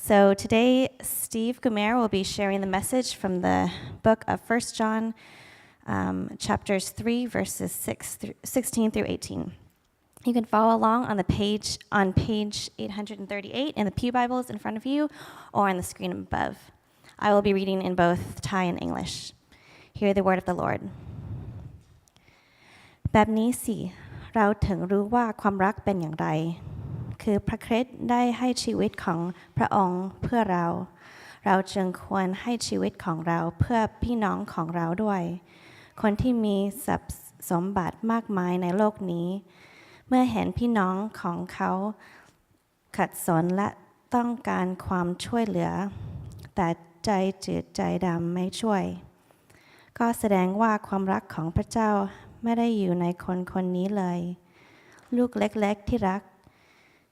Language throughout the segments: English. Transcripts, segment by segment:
So today, Steve Gumaer will be sharing the message from the book of 1 John, chapters 3, verses 16 through 18. You can follow along on page 838 in the Pew Bibles in front of you or on the screen above. I will be reading in both Thai and English. Hear the word of the Lord. แบบนี้สิเราถึงรู้ว่าความรักเป็นอย่างไรคือพระคริสต์ได้ให้ชีวิตของพระองค์เพื่อเราจึงควรให้ชีวิตของเราเพื่อพี่น้องของเราด้วยคนที่มีทรัพย์สมบัติมากมายในโลกนี้เมื่อเห็นพี่น้องของเขาขัดสนและต้องการความช่วยเหลือแต่ใจจืดใจดำไม่ช่วยก็แสดงว่าความรักของพระเจ้าไม่ได้อยู่ในคนนี้เลยลูกเล็กๆที่รัก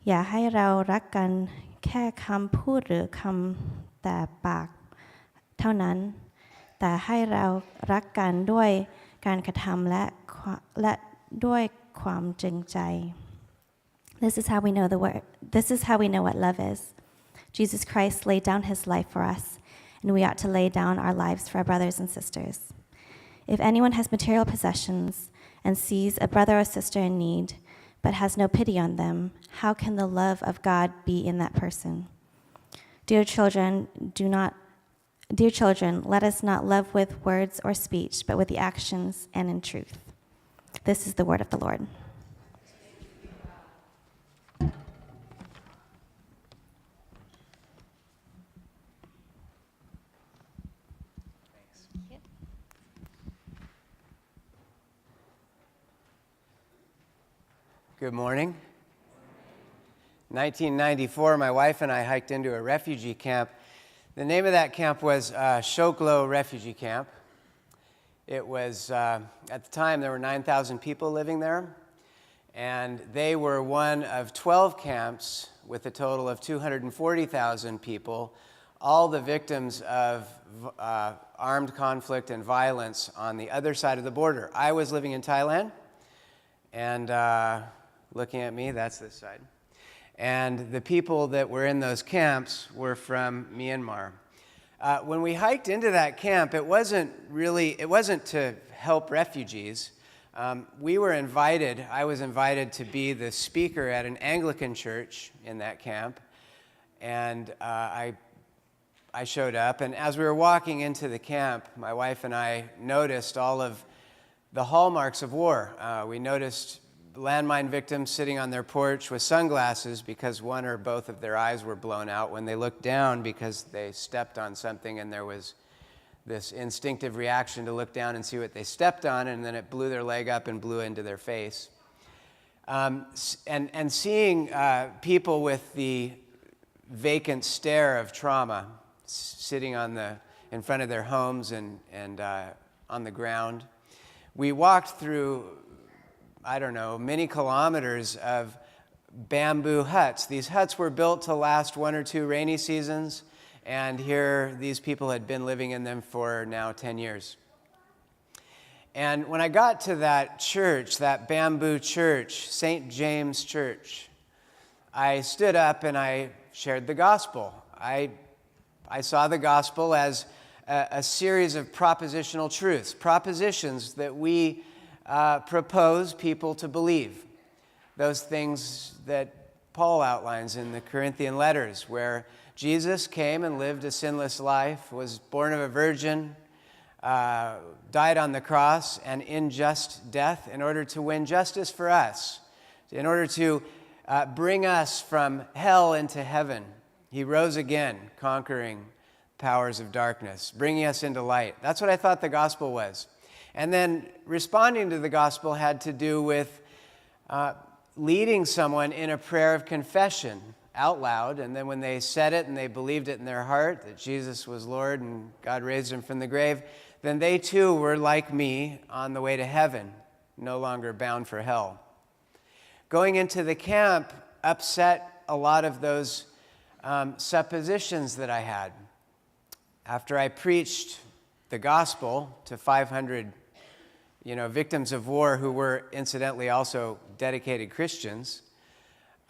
อย่าให้เรารักกันแค่คำพูดหรือคำแต่ปากเท่านั้นแต่ให้เรารักกันด้วยการกระทำและด้วยความจริงใจ This is how we know the word. This is how we know what love is. Jesus Christ laid down his life for us, and we ought to lay down our lives for our brothers and sisters. If anyone has material possessions and sees a brother or sister in need, but has no pity on them, how can the love of God be in that person? Dear children, let us not love with words or speech, but with the actions and in truth. This is the word of the Lord. Good morning. 1994, my wife and I hiked into a refugee camp. The name of that camp was Shoklo Refugee Camp. It was, at the time, there were 9,000 people living there, and they were one of 12 camps with a total of 240,000 people, all the victims of armed conflict and violence on the other side of the border. I was living in Thailand, and looking at me, that's this side. And the people that were in those camps were from Myanmar. When we hiked into that camp, it wasn't to help refugees. I was invited to be the speaker at an Anglican church in that camp. And I showed up, and as we were walking into the camp, my wife and I noticed all of the hallmarks of war. We noticed landmine victims sitting on their porch with sunglasses because one or both of their eyes were blown out when they looked down because they stepped on something, and there was this instinctive reaction to look down and see what they stepped on, and then it blew their leg up and blew into their face. And seeing people with the vacant stare of trauma sitting in front of their homes and on the ground. We walked through, many kilometers of bamboo huts. These huts were built to last 1 or 2 rainy seasons, and here these people had been living in them for now 10 years. And when I got to that church, that bamboo church, St. James Church, I stood up and I shared the gospel. I saw the gospel as a series of propositional truths, propositions that we propose people to believe. Those things that Paul outlines in the Corinthian letters, where Jesus came and lived a sinless life, was born of a virgin, died on the cross, and in just death in order to win justice for us, in order to bring us from hell into heaven. He rose again, conquering powers of darkness, bringing us into light. That's what I thought the gospel was. And then responding to the gospel had to do with leading someone in a prayer of confession out loud, and then when they said it and they believed it in their heart, that Jesus was Lord and God raised him from the grave, then they too were like me on the way to heaven, no longer bound for hell. Going into the camp upset a lot of those suppositions that I had. After I preached the gospel to 500 victims of war who were incidentally also dedicated Christians,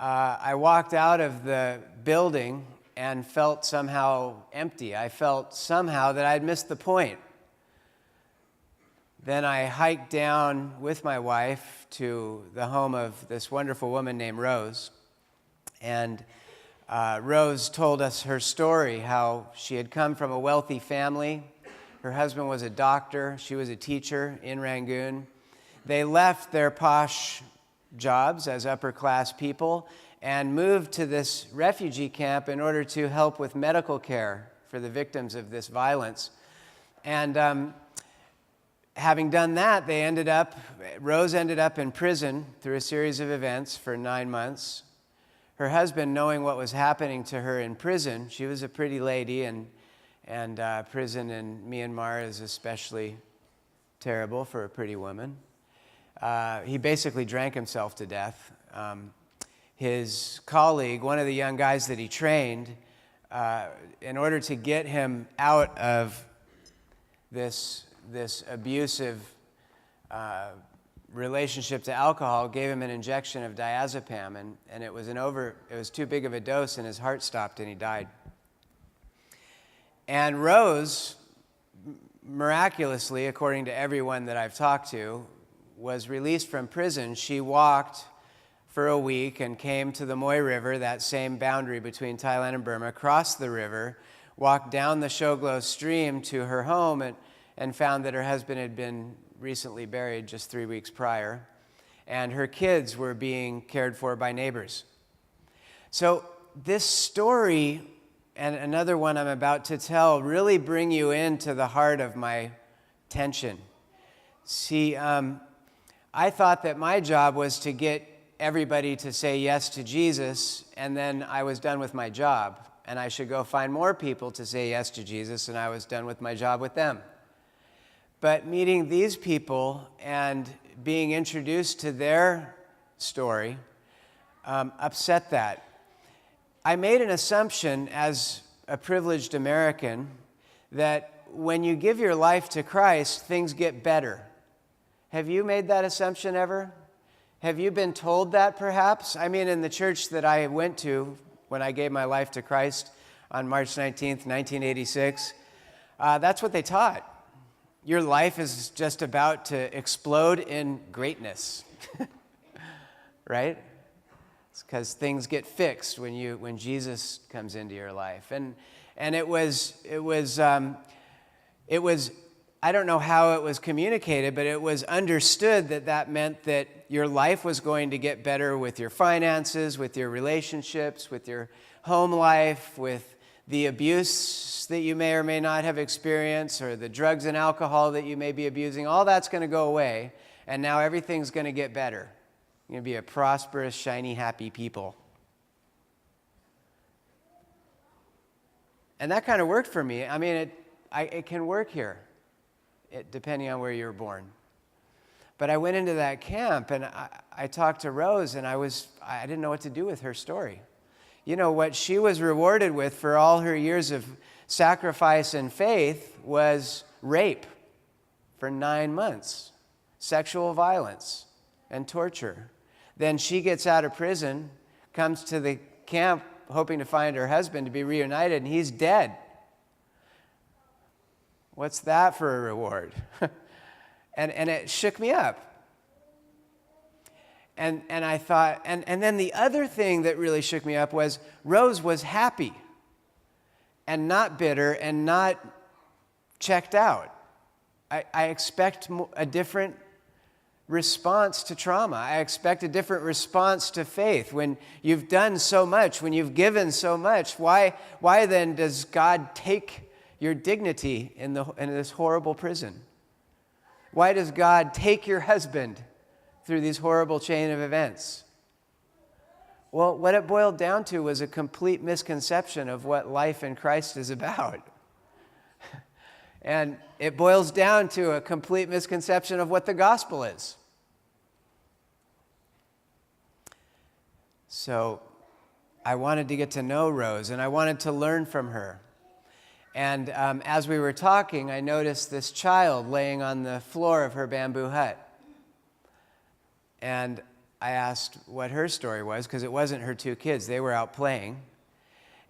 I walked out of the building and felt somehow empty. I felt somehow that I'd missed the point. Then I hiked down with my wife to the home of this wonderful woman named Rose. And Rose told us her story, how she had come from a wealthy family. Her husband was a doctor. She was a teacher in Rangoon. They left their posh jobs as upper-class people and moved to this refugee camp in order to help with medical care for the victims of this violence. And having done that, Rose ended up in prison through a series of events for 9 months. Her husband, knowing what was happening to her in prison, she was a pretty lady, and prison in Myanmar is especially terrible for a pretty woman. He basically drank himself to death. His colleague, one of the young guys that he trained, in order to get him out of this abusive relationship to alcohol, gave him an injection of diazepam, and it was too big of a dose, and his heart stopped and he died. And Rose, miraculously, according to everyone that I've talked to, was released from prison. She walked for a week and came to the Moy River, that same boundary between Thailand and Burma, crossed the river, walked down the Shoglo stream to her home, and found that her husband had been recently buried just 3 weeks prior, and her kids were being cared for by neighbors. So this story and another one I'm about to tell really bring you into the heart of my tension. See, I thought that my job was to get everybody to say yes to Jesus, and then I was done with my job, and I should go find more people to say yes to Jesus, and I was done with my job with them. But meeting these people and being introduced to their story upset that. I made an assumption as a privileged American that when you give your life to Christ, things get better. Have you made that assumption ever? Have you been told that perhaps? I mean, in the church that I went to when I gave my life to Christ on March 19th, 1986, that's what they taught. Your life is just about to explode in greatness, right? It's because things get fixed when Jesus comes into your life, and it was I don't know how it was communicated, but it was understood that meant that your life was going to get better with your finances, with your relationships, with your home life, with the abuse that you may or may not have experienced, or the drugs and alcohol that you may be abusing. All that's going to go away, and now everything's going to get better. You're going to be a prosperous, shiny, happy people. And that kind of worked for me. I mean, it can work here, depending on where you were born. But I went into that camp, and I talked to Rose, and I didn't know what to do with her story. You know, what she was rewarded with for all her years of sacrifice and faith was rape for 9 months, sexual violence, and torture. Then she gets out of prison, comes to the camp hoping to find her husband to be reunited, and he's dead. What's that for a reward? and it shook me up. And I thought, and then the other thing that really shook me up was Rose was happy and not bitter and not checked out. I expect a different response to trauma. I expect a different response to faith. When you've done so much, when you've given so much, why then does God take your dignity in this horrible prison? Why does God take your husband through these horrible chain of events? Well, what it boiled down to was a complete misconception of what life in Christ is about. And it boils down to a complete misconception of what the gospel is. So I wanted to get to know Rose, and I wanted to learn from her. And as we were talking, I noticed this child laying on the floor of her bamboo hut. And I asked what her story was, because it wasn't her two kids. They were out playing.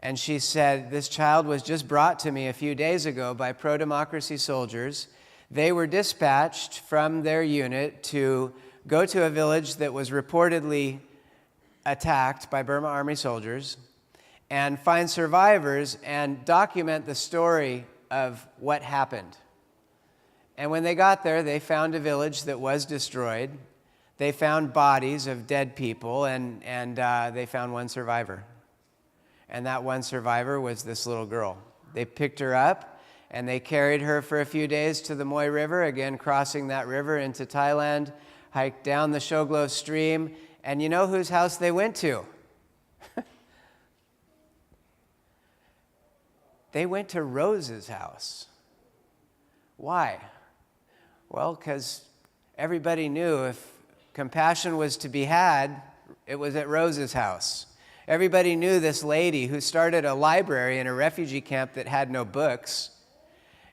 And she said, this child was just brought to me a few days ago by pro-democracy soldiers. They were dispatched from their unit to go to a village that was reportedly attacked by Burma Army soldiers and find survivors and document the story of what happened. And when they got there, they found a village that was destroyed. They found bodies of dead people, and they found one survivor. And that one survivor was this little girl. They picked her up, and they carried her for a few days to the Moy River, again crossing that river into Thailand, hiked down the Shoglo stream, and you know whose house they went to? They went to Rose's house. Why? Well, because everybody knew if compassion was to be had, it was at Rose's house. Everybody knew this lady who started a library in a refugee camp that had no books.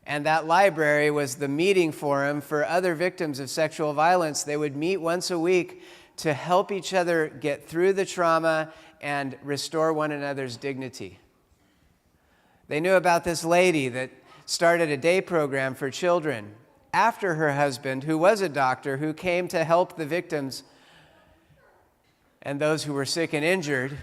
And that library was the meeting forum for other victims of sexual violence. They would meet once a week to help each other get through the trauma and restore one another's dignity. They knew about this lady that started a day program for children after her husband, who was a doctor, who came to help the victims and those who were sick and injured.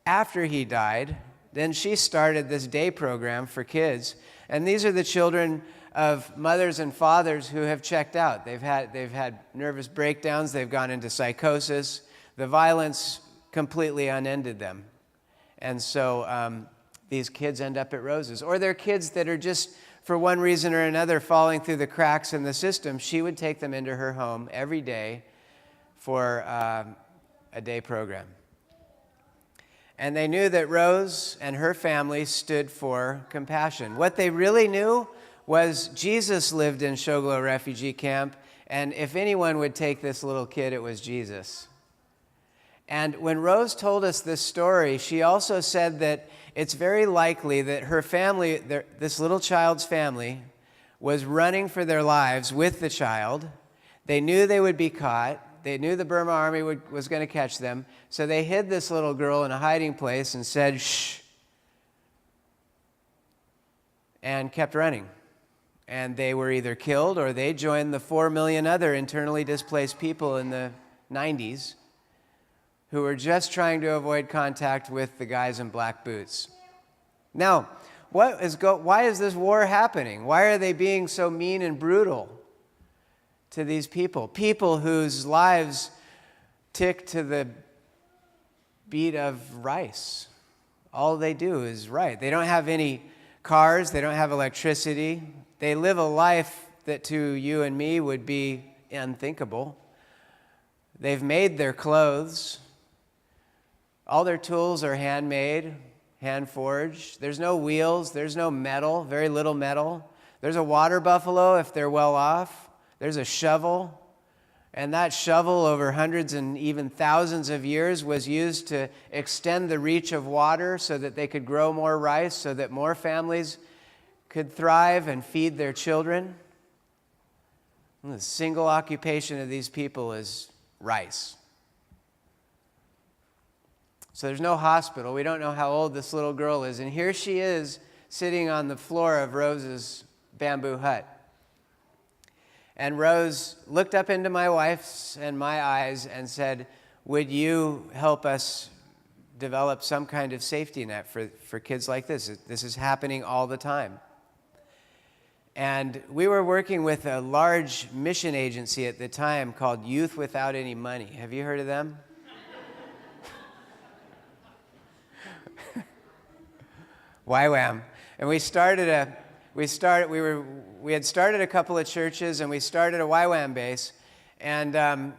After he died, then she started this day program for kids. And these are the children of mothers and fathers who have checked out. They've had nervous breakdowns. They've gone into psychosis. The violence completely unended them. And so these kids end up at Rose's. Or they're kids that are just, for one reason or another, falling through the cracks in the system. She would take them into her home every day for a day program. And they knew that Rose and her family stood for compassion. What they really knew was Jesus lived in Shoglo refugee camp, and if anyone would take this little kid, it was Jesus. And when Rose told us this story, she also said that it's very likely that her family, this little child's family, was running for their lives with the child. They knew they would be caught. They knew the Burma Army was going to catch them. So they hid this little girl in a hiding place and said, shh, and kept running. And they were either killed or they joined the 4 million other internally displaced people in the 90s who were just trying to avoid contact with the guys in black boots. Now, why is this war happening? Why are they being so mean and brutal to these people? People whose lives tick to the beat of rice. All they do is write. They don't have any cars. They don't have electricity. They live a life that to you and me would be unthinkable. They've made their clothes. All their tools are handmade, hand-forged. There's no wheels. There's no metal, very little metal. There's a water buffalo if they're well off. There's a shovel. And that shovel, over hundreds and even thousands of years, was used to extend the reach of water so that they could grow more rice, so that more families could thrive and feed their children. And the single occupation of these people is rice. So there's no hospital. We don't know how old this little girl is. And here she is sitting on the floor of Rose's bamboo hut. And Rose looked up into my wife's and my eyes and said, would you help us develop some kind of safety net for kids like this? This is happening all the time. And we were working with a large mission agency at the time called Youth Without Any Money. Have you heard of them? YWAM. And we had started a couple of churches, and we started a YWAM base, and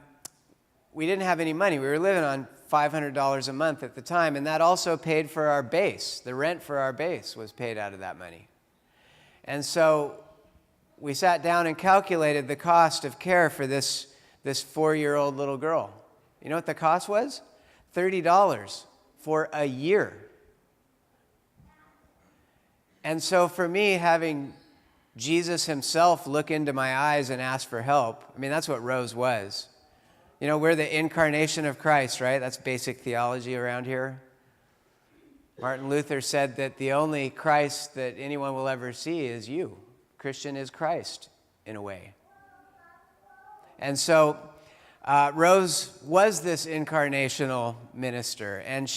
we didn't have any money. We were living on $500 a month at the time, and that also paid for our base. The rent for our base was paid out of that money. And so we sat down and calculated the cost of care for this 4-year-old little girl. You know what the cost was? $30 for a year. And so for me, having Jesus himself look into my eyes and ask for help, I mean, that's what Rose was. You know, we're the incarnation of Christ, right? That's basic theology around here. Martin Luther said that the only Christ that anyone will ever see is you. Christian is Christ, in a way. And so Rose was this incarnational minister, and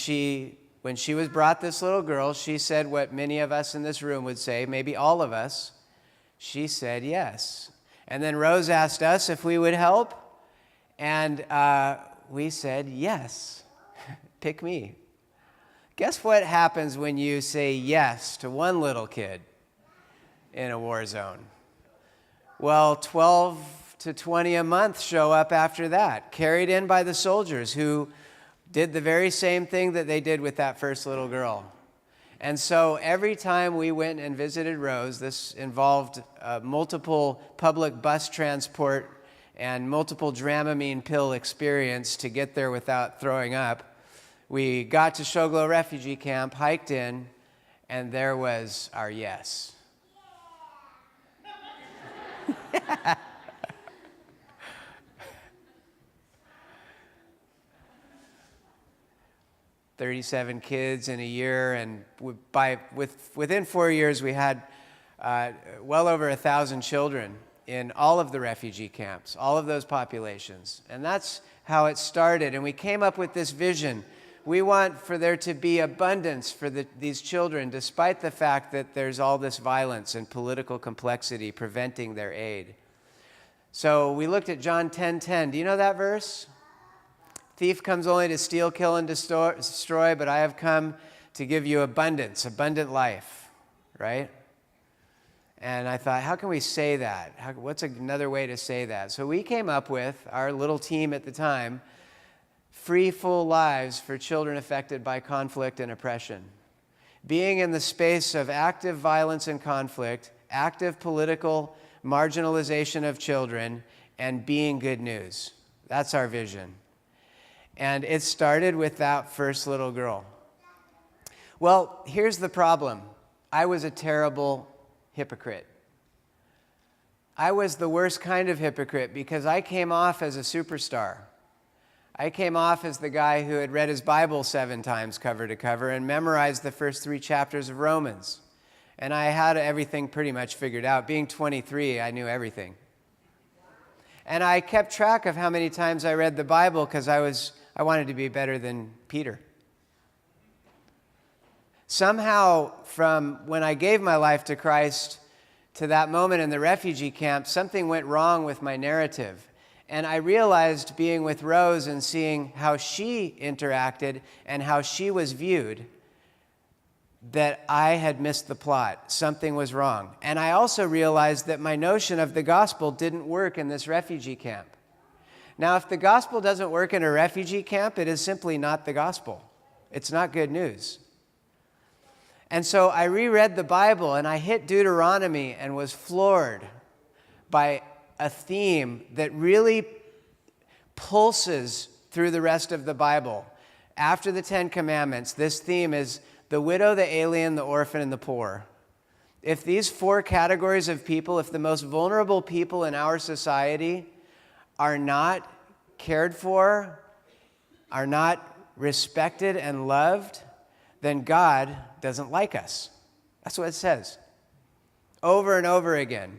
when she was brought this little girl, she said what many of us in this room would say, maybe all of us. She said yes. And then Rose asked us if we would help, and we said yes. Pick me. Guess what happens when you say yes to one little kid in a war zone? Well, 12 to 20 a month show up after that, carried in by the soldiers who did the very same thing that they did with that first little girl. And so every time we went and visited Rose, this involved multiple public bus transport and multiple Dramamine pill experience to get there without throwing up. We got to Shoglo refugee camp, hiked in, and there was our yes. 37 kids in a year, and within 4 years we had well over 1,000 children in all of the refugee camps, all of those populations. And that's how it started. And we came up with this vision. We want for there to be abundance for these children, despite the fact that there's all this violence and political complexity preventing their aid. So we looked at John 10:10. Do you know that verse? Thief comes only to steal, kill, and destroy, but I have come to give you abundance, abundant life, right? And I thought, how can we say that? What's another way to say that? So we came up with, our little team at the time, free, full lives for children affected by conflict and oppression. Being in the space of active violence and conflict, active political marginalization of children, and being good news. That's our vision. And it started with that first little girl. Well, here's the problem. I was a terrible hypocrite. I was the worst kind of hypocrite because I came off as a superstar. I came off as the guy who had read his Bible 7 times cover to cover and memorized the first 3 chapters of Romans. And I had everything pretty much figured out. Being 23, I knew everything. And I kept track of how many times I read the Bible because I wanted to be better than Peter. Somehow, from when I gave my life to Christ to that moment in the refugee camp, something went wrong with my narrative. And I realized, being with Rose and seeing how she interacted and how she was viewed, that I had missed the plot. Something was wrong. And I also realized that my notion of the gospel didn't work in this refugee camp. Now, if the gospel doesn't work in a refugee camp, it is simply not the gospel. It's not good news. And so I reread the Bible, and I hit Deuteronomy and was floored by a theme that really pulses through the rest of the Bible. After the 10 Commandments, this theme is the widow, the alien, the orphan, and the poor. If these 4 categories of people, if the most vulnerable people in our society are not cared for, are not respected and loved, then God doesn't like us. That's what it says. Over and over again.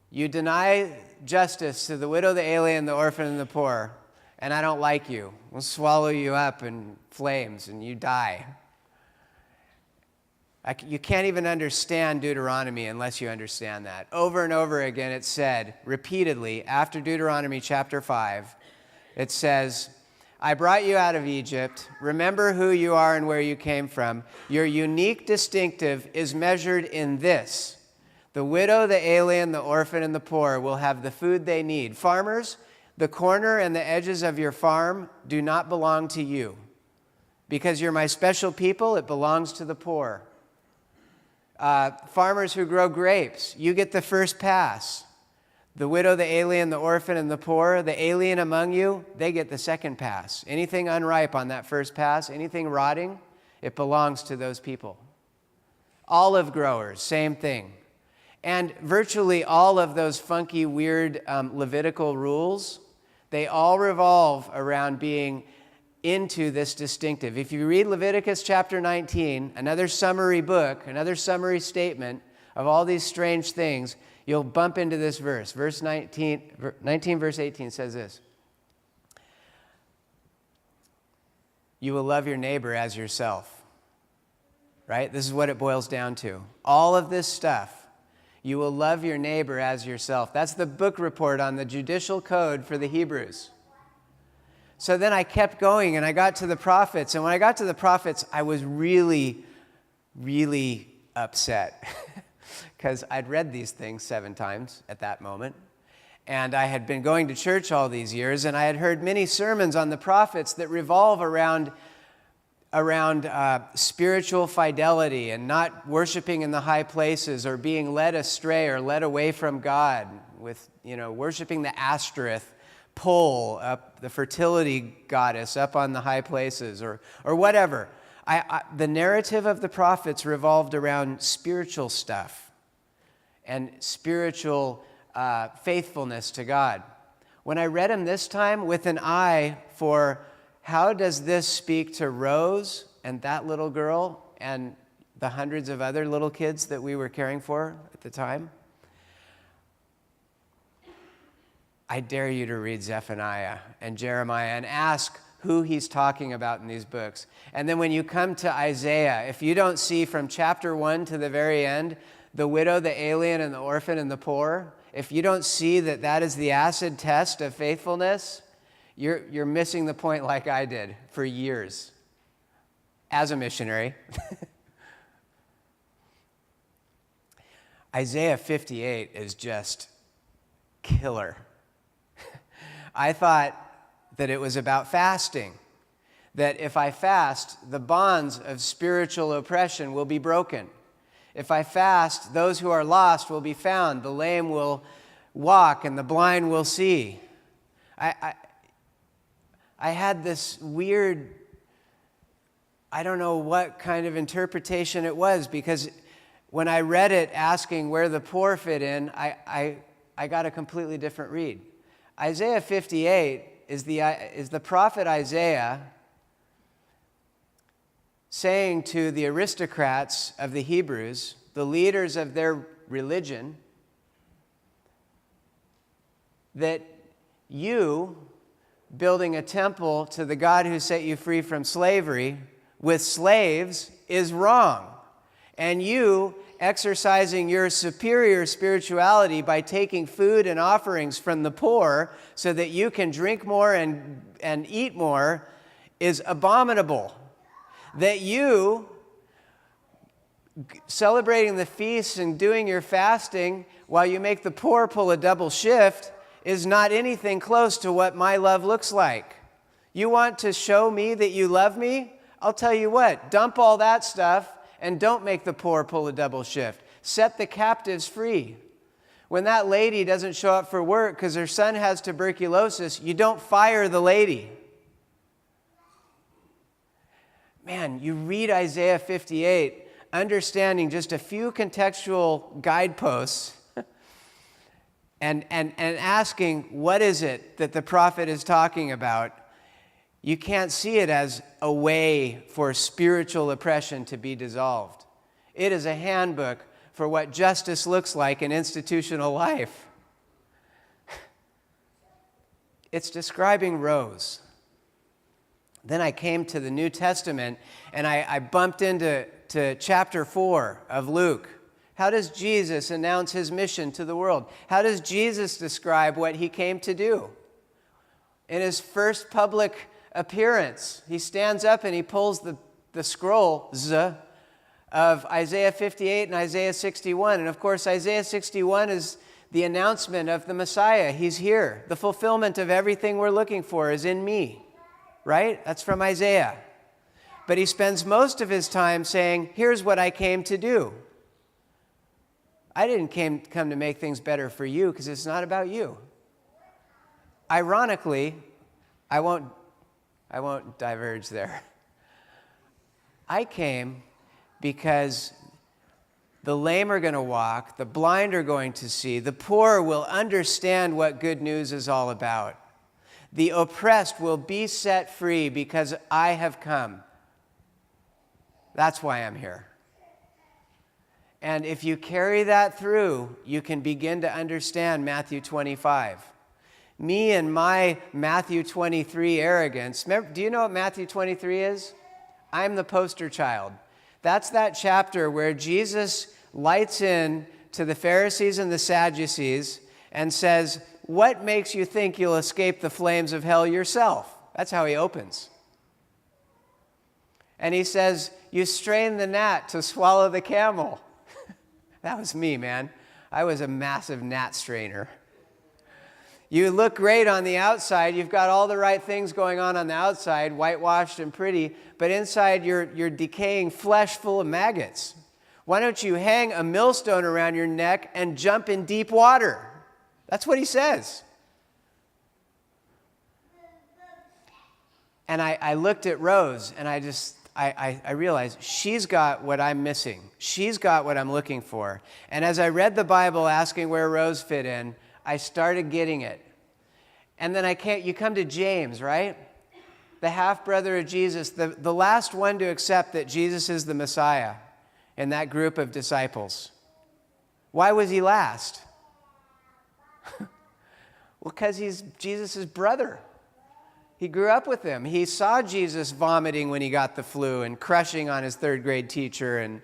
You deny justice to the widow, the alien, the orphan, and the poor, and I don't like you. We'll swallow you up in flames and you die. You can't even understand Deuteronomy unless you understand that. Over and over again it said, repeatedly, after Deuteronomy chapter 5, it says, I brought you out of Egypt. Remember who you are and where you came from. Your unique distinctive is measured in this. The widow, the alien, the orphan, and the poor will have the food they need. Farmers, the corner and the edges of your farm do not belong to you. Because you're my special people, it belongs to the poor. Farmers who grow grapes, you get the first pass. The widow, the alien, the orphan, and the poor, the alien among you, they get the second pass. Anything unripe on that first pass, anything rotting, it belongs to those people. Olive growers, same thing. And virtually all of those funky, weird Levitical rules, they all revolve around being into this distinctive. If you read Leviticus chapter 19, another summary book, another summary statement of all these strange things, you'll bump into this verse. Verse 19 verse 18 says this: you will love your neighbor as yourself. Right? This is what it boils down to. All of this stuff. You will love your neighbor as yourself. That's the book report on the judicial code for the Hebrews. So then I kept going and I got to the prophets. And when I got to the prophets, I was really, really upset because I'd read these things 7 times at that moment. And I had been going to church all these years, and I had heard many sermons on the prophets that revolve around spiritual fidelity and not worshiping in the high places or being led astray or led away from God with, worshiping the Ashtoreth pole up, the fertility goddess up on the high places or whatever. The narrative of the prophets revolved around spiritual stuff and spiritual faithfulness to God. When I read them this time with an eye for how does this speak to Rose and that little girl and the hundreds of other little kids that we were caring for at the time? I dare you to read Zephaniah and Jeremiah and ask who he's talking about in these books. And then when you come to Isaiah, if you don't see from chapter 1 to the very end, the widow, the alien, and the orphan, and the poor, if you don't see that that is the acid test of faithfulness, you're missing the point like I did for years as a missionary. Isaiah 58 is just killer. I thought that it was about fasting, that if I fast, the bonds of spiritual oppression will be broken. If I fast, those who are lost will be found, the lame will walk, and the blind will see. I had this weird, I don't know what kind of interpretation it was, because when I read it asking where the poor fit in, I got a completely different read. Isaiah 58 is the prophet Isaiah saying to the aristocrats of the Hebrews, the leaders of their religion, that you building a temple to the God who set you free from slavery with slaves is wrong. And you exercising your superior spirituality by taking food and offerings from the poor so that you can drink more and eat more is abominable. That you celebrating the feasts and doing your fasting while you make the poor pull a double shift is not anything close to what my love looks like. You want to show me that you love me? I'll tell you what, dump all that stuff and don't make the poor pull a double shift. Set the captives free. When that lady doesn't show up for work because her son has tuberculosis, you don't fire the lady. Man, you read Isaiah 58, understanding just a few contextual guideposts and asking, what is it that the prophet is talking about? You can't see it as a way for spiritual oppression to be dissolved. It is a handbook for what justice looks like in institutional life. It's describing Rose. Then I came to the New Testament, and I bumped into chapter 4 of Luke. How does Jesus announce his mission to the world? How does Jesus describe what he came to do? In his first public appearance, he stands up and he pulls the scrolls of Isaiah 58 and Isaiah 61. And of course, Isaiah 61 is the announcement of the Messiah. He's here. The fulfillment of everything we're looking for is in me. Right? That's from Isaiah. But he spends most of his time saying, here's what I came to do. I didn't come to make things better for you because it's not about you. Ironically, I won't diverge there. I came because the lame are going to walk, the blind are going to see, the poor will understand what good news is all about. The oppressed will be set free because I have come. That's why I'm here. And if you carry that through, you can begin to understand Matthew 25. Me and my Matthew 23 arrogance. Remember, do you know what Matthew 23 is? I'm the poster child. That's that chapter where Jesus lights in to the Pharisees and the Sadducees and says, what makes you think you'll escape the flames of hell yourself? That's how he opens. And he says, you strain the gnat to swallow the camel. That was me, man. I was a massive gnat strainer. You look great on the outside. You've got all the right things going on the outside, whitewashed and pretty, but inside you're decaying flesh full of maggots. Why don't you hang a millstone around your neck and jump in deep water? That's what he says. And I looked at Rose, and I realized she's got what I'm missing. She's got what I'm looking for. And as I read the Bible asking where Rose fit in, I started getting it. And then you come to James, right? The half-brother of Jesus, the last one to accept that Jesus is the Messiah in that group of disciples. Why was he last? Well, because he's Jesus' brother. He grew up with him. He saw Jesus vomiting when he got the flu and crushing on his third-grade teacher and,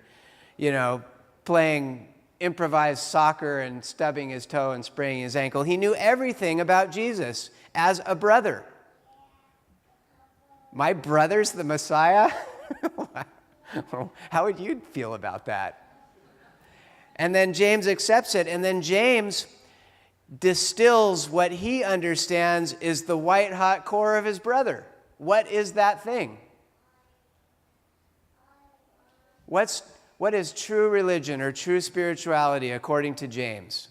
playing improvised soccer and stubbing his toe and spraining his ankle. He knew everything about Jesus as a brother. My brother's the Messiah? How would you feel about that? And then James accepts it, and then James distills what he understands is the white-hot core of his brother. What is that thing? What is true religion or true spirituality according to James?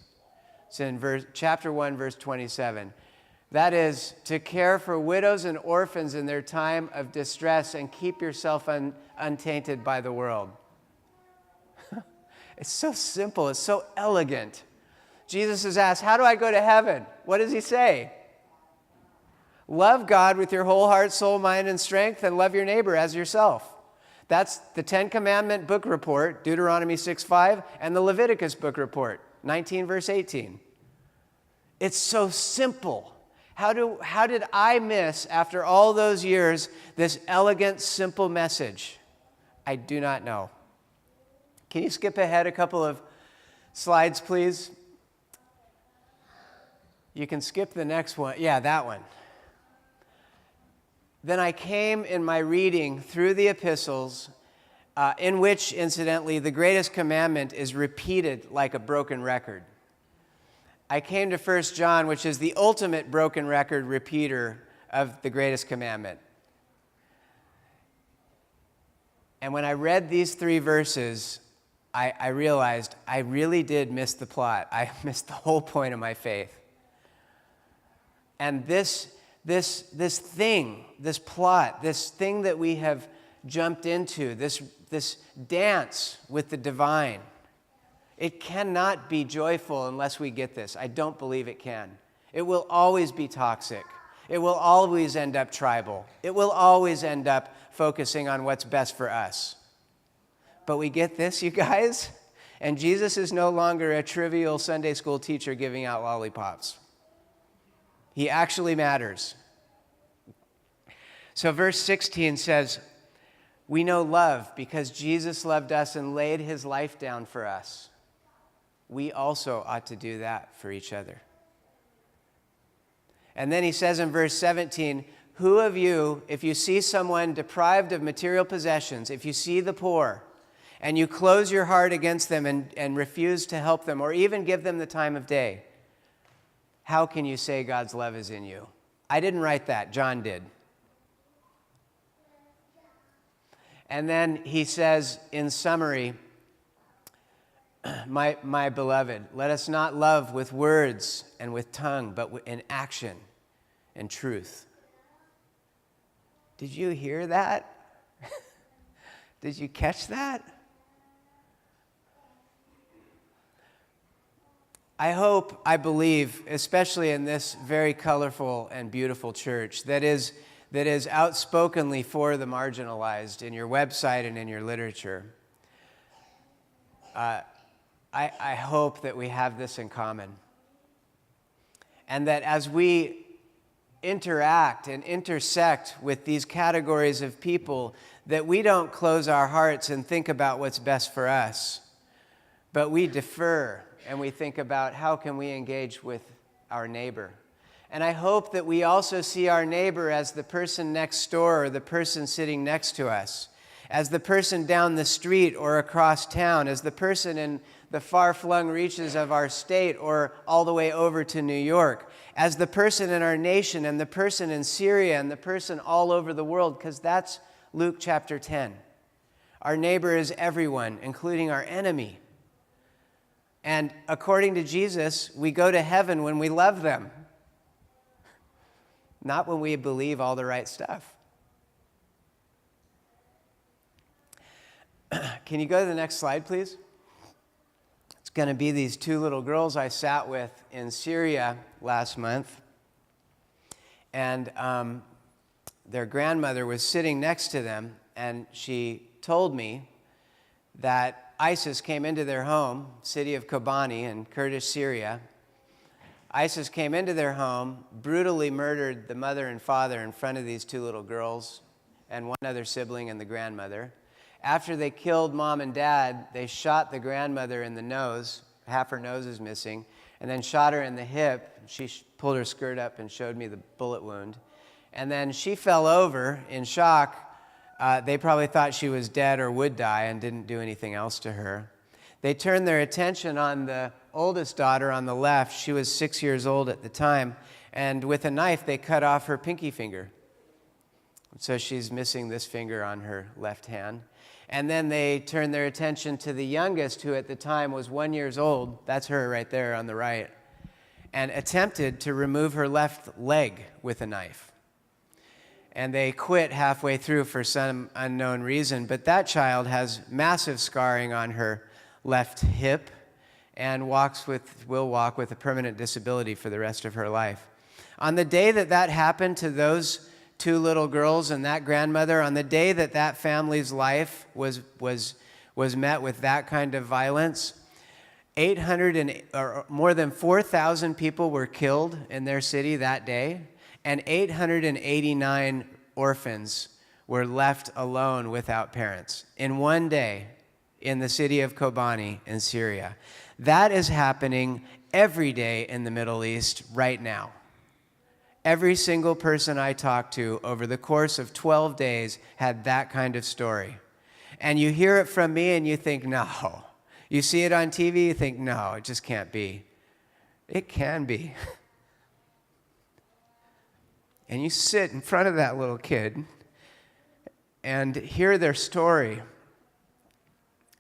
It's in chapter 1, verse 27. That is to care for widows and orphans in their time of distress and keep yourself untainted by the world. It's so simple. It's so elegant. Jesus is asked, how do I go to heaven? What does he say? Love God with your whole heart, soul, mind, and strength, and love your neighbor as yourself. That's the Ten Commandment book report, Deuteronomy 6:5, and the Leviticus book report, 19 verse 18. It's so simple. How did I miss, after all those years, this elegant, simple message? I do not know. Can you skip ahead a couple of slides, please? You can skip the next one. Yeah, that one. Then I came in my reading through the epistles, in which, incidentally, the greatest commandment is repeated like a broken record. I came to 1 John, which is the ultimate broken record repeater of the greatest commandment. And when I read these 3 verses, I realized I really did miss the plot. I missed the whole point of my faith. And this thing, this plot, this thing that we have jumped into, this dance with the divine, it cannot be joyful unless we get this. I don't believe it can. It will always be toxic. It will always end up tribal. It will always end up focusing on what's best for us. But we get this, you guys, and Jesus is no longer a trivial Sunday school teacher giving out lollipops. He actually matters. So verse 16 says, we know love because Jesus loved us and laid his life down for us. We also ought to do that for each other. And then he says in verse 17, who of you, if you see someone deprived of material possessions, if you see the poor, and you close your heart against them and refuse to help them or even give them the time of day, how can you say God's love is in you? I didn't write that. John did. And then he says in summary, my beloved, let us not love with words and with tongue, but in action and truth. Did you hear that? Did you catch that? I believe, especially in this very colorful and beautiful church that is outspokenly for the marginalized in your website and in your literature, I hope that we have this in common. And that as we interact and intersect with these categories of people, that we don't close our hearts and think about what's best for us, but we defer and we think about how can we engage with our neighbor. And I hope that we also see our neighbor as the person next door or the person sitting next to us, as the person down the street or across town, as the person in the far-flung reaches of our state or all the way over to New York, as the person in our nation and the person in Syria and the person all over the world, because that's Luke chapter 10. Our neighbor is everyone, including our enemy. And according to Jesus, we go to heaven when we love them, not when we believe all the right stuff. Can you go to the next slide, please? It's going to be these two little girls I sat with in Syria last month. And their grandmother was sitting next to them, and she told me that ISIS came into their home, city of Kobani in Kurdish Syria. ISIS came into their home, brutally murdered the mother and father in front of these two little girls and one other sibling and the grandmother. After they killed mom and dad, they shot the grandmother in the nose, half her nose is missing, and then shot her in the hip. She pulled her skirt up and showed me the bullet wound. And then she fell over in shock. They probably thought she was dead or would die and didn't do anything else to her. They turned their attention on the oldest daughter on the left. She was 6 years old at the time. And with a knife, they cut off her pinky finger. So she's missing this finger on her left hand. And then they turned their attention to the youngest, who at the time was 1 year old. That's her right there on the right. And attempted to remove her left leg with a knife. And they quit halfway through for some unknown reason. But that child has massive scarring on her left hip and will walk with a permanent disability for the rest of her life. On the day that happened to those two little girls and that grandmother, on the day that family's life was met with that kind of violence, more than 4,000 people were killed in their city that day, and 889 orphans were left alone without parents in one day in the city of Kobani in Syria. That is happening every day in the Middle East right now. Every single person I talked to over the course of 12 days had that kind of story. And you hear it from me and you think, no. You see it on TV, you think, no, it just can't be. It can be. And you sit in front of that little kid and hear their story.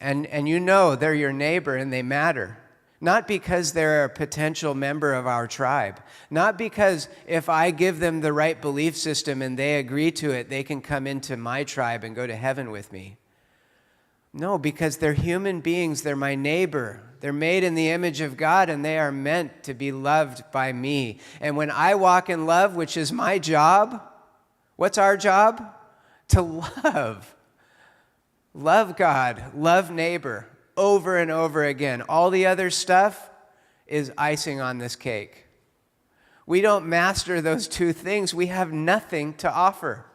And you know they're your neighbor and they matter. Not because they're a potential member of our tribe. Not because if I give them the right belief system and they agree to it, they can come into my tribe and go to heaven with me. No, because they're human beings. They're my neighbor. They're made in the image of God, and they are meant to be loved by me. And when I walk in love, which is my job, what's our job? To love. Love God, love neighbor, over and over again. All the other stuff is icing on this cake. We don't master those two things. We have nothing to offer.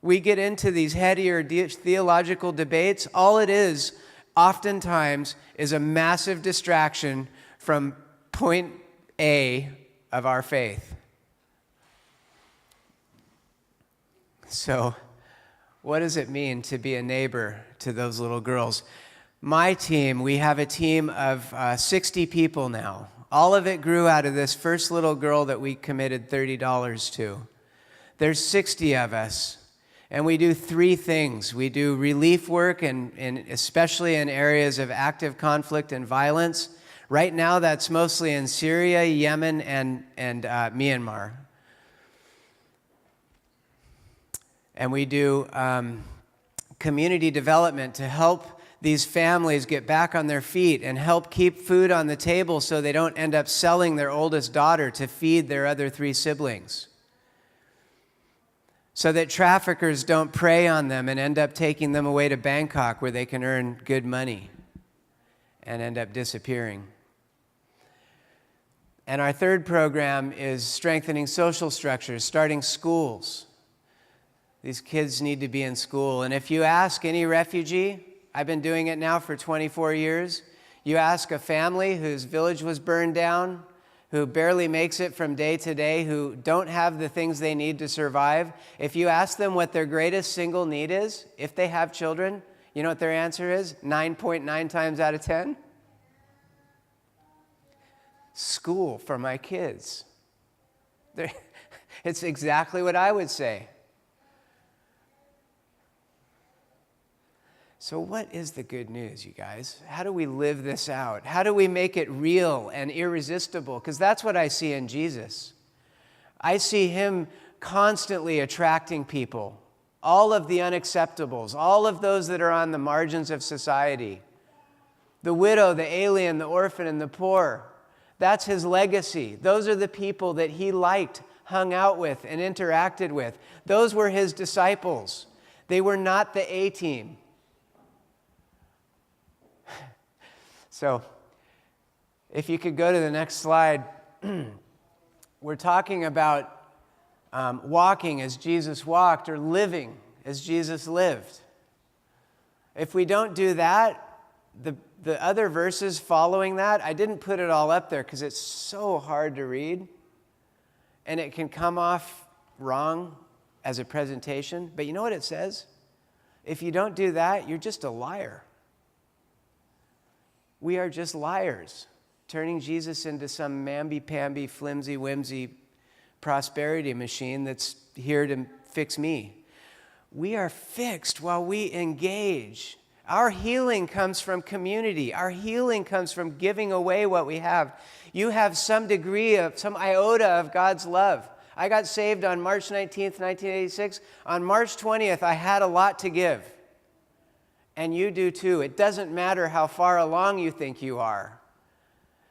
We get into these headier theological debates. All it is, oftentimes, is a massive distraction from point A of our faith. So, what does it mean to be a neighbor to those little girls? My team, we have a team of 60 people now. All of it grew out of this first little girl that we committed $30 to. There's 60 of us. And we do three things. We do relief work, and especially in areas of active conflict and violence. Right now, that's mostly in Syria, Yemen, and Myanmar. And we do community development to help these families get back on their feet and help keep food on the table so they don't end up selling their oldest daughter to feed their other 3 siblings. So that traffickers don't prey on them and end up taking them away to Bangkok where they can earn good money and end up disappearing. And our third program is strengthening social structures, starting schools. These kids need to be in school. And if you ask any refugee, I've been doing it now for 24 years, you ask a family whose village was burned down, who barely makes it from day to day, who don't have the things they need to survive, if you ask them what their greatest single need is, if they have children, you know what their answer is? 9.9 times out of 10? School for my kids. It's exactly what I would say. So what is the good news, you guys? How do we live this out? How do we make it real and irresistible? Because that's what I see in Jesus. I see him constantly attracting people, all of the unacceptables, all of those that are on the margins of society, the widow, the alien, the orphan, and the poor. That's his legacy. Those are the people that he liked, hung out with, and interacted with. Those were his disciples. They were not the A-team. So, if you could go to the next slide, we're talking about walking as Jesus walked or living as Jesus lived. If we don't do that, the other verses following that, I didn't put it all up there because it's so hard to read and it can come off wrong as a presentation. But you know what it says? If you don't do that, you're just a liar. We are just liars, turning Jesus into some mamby-pamby, flimsy-whimsy prosperity machine that's here to fix me. We are fixed while we engage. Our healing comes from community. Our healing comes from giving away what we have. You have some degree of, some iota of God's love. I got saved on March 19th, 1986. On March 20th, I had a lot to give. And you do too. It doesn't matter how far along you think you are.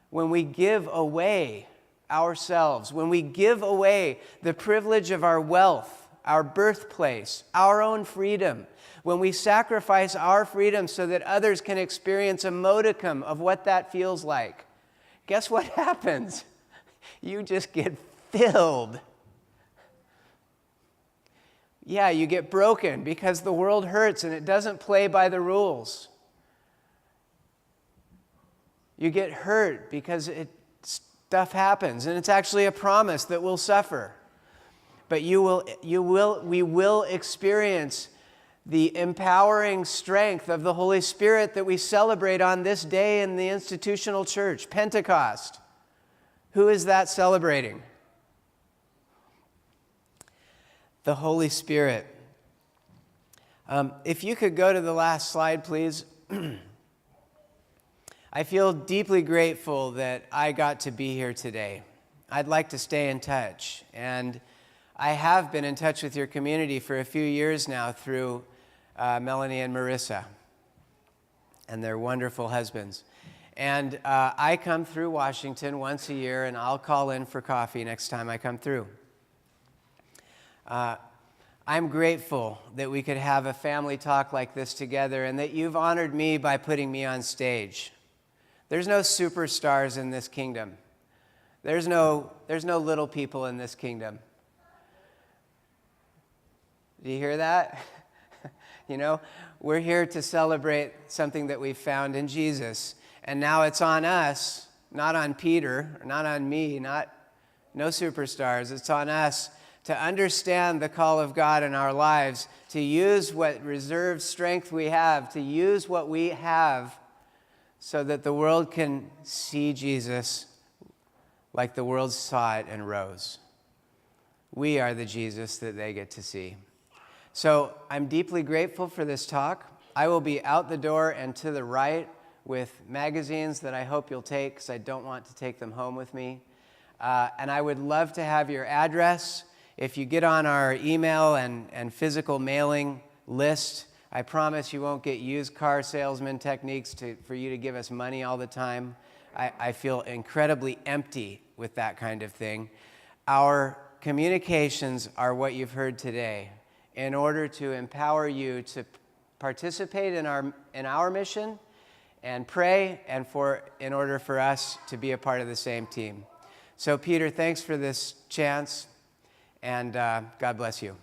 When we give away ourselves, when we give away the privilege of our wealth, our birthplace, our own freedom, when we sacrifice our freedom so that others can experience a modicum of what that feels like, guess what happens? You just get filled. Yeah, you get broken because the world hurts and it doesn't play by the rules. You get hurt because stuff happens and it's actually a promise that we'll suffer. But we will experience the empowering strength of the Holy Spirit that we celebrate on this day in the institutional church, Pentecost. Who is that celebrating? The Holy Spirit. If you could go to the last slide, please. I feel deeply grateful that I got to be here today. I'd like to stay in touch. And I have been in touch with your community for a few years now through Melanie and Marissa and their wonderful husbands. And I come through Washington once a year, and I'll call in for coffee next time I come through. I'm grateful that we could have a family talk like this together and that you've honored me by putting me on stage. There's no superstars in this kingdom. There's no little people in this kingdom. Do you hear that? You know, we're here to celebrate something that we've found in Jesus. And now it's on us, not on Peter, not on me, no superstars. It's on us to understand the call of God in our lives, to use what reserved strength we have, to use what we have so that the world can see Jesus like the world saw it and rose. We are the Jesus that they get to see. So I'm deeply grateful for this talk. I will be out the door and to the right with magazines that I hope you'll take because I don't want to take them home with me. And I would love to have your address. If you get on our email and physical mailing list, I promise you won't get used car salesman techniques for you to give us money all the time. I feel incredibly empty with that kind of thing. Our communications are what you've heard today in order to empower you to participate in our mission and pray, and in order for us to be a part of the same team. So Peter, thanks for this chance, and God bless you.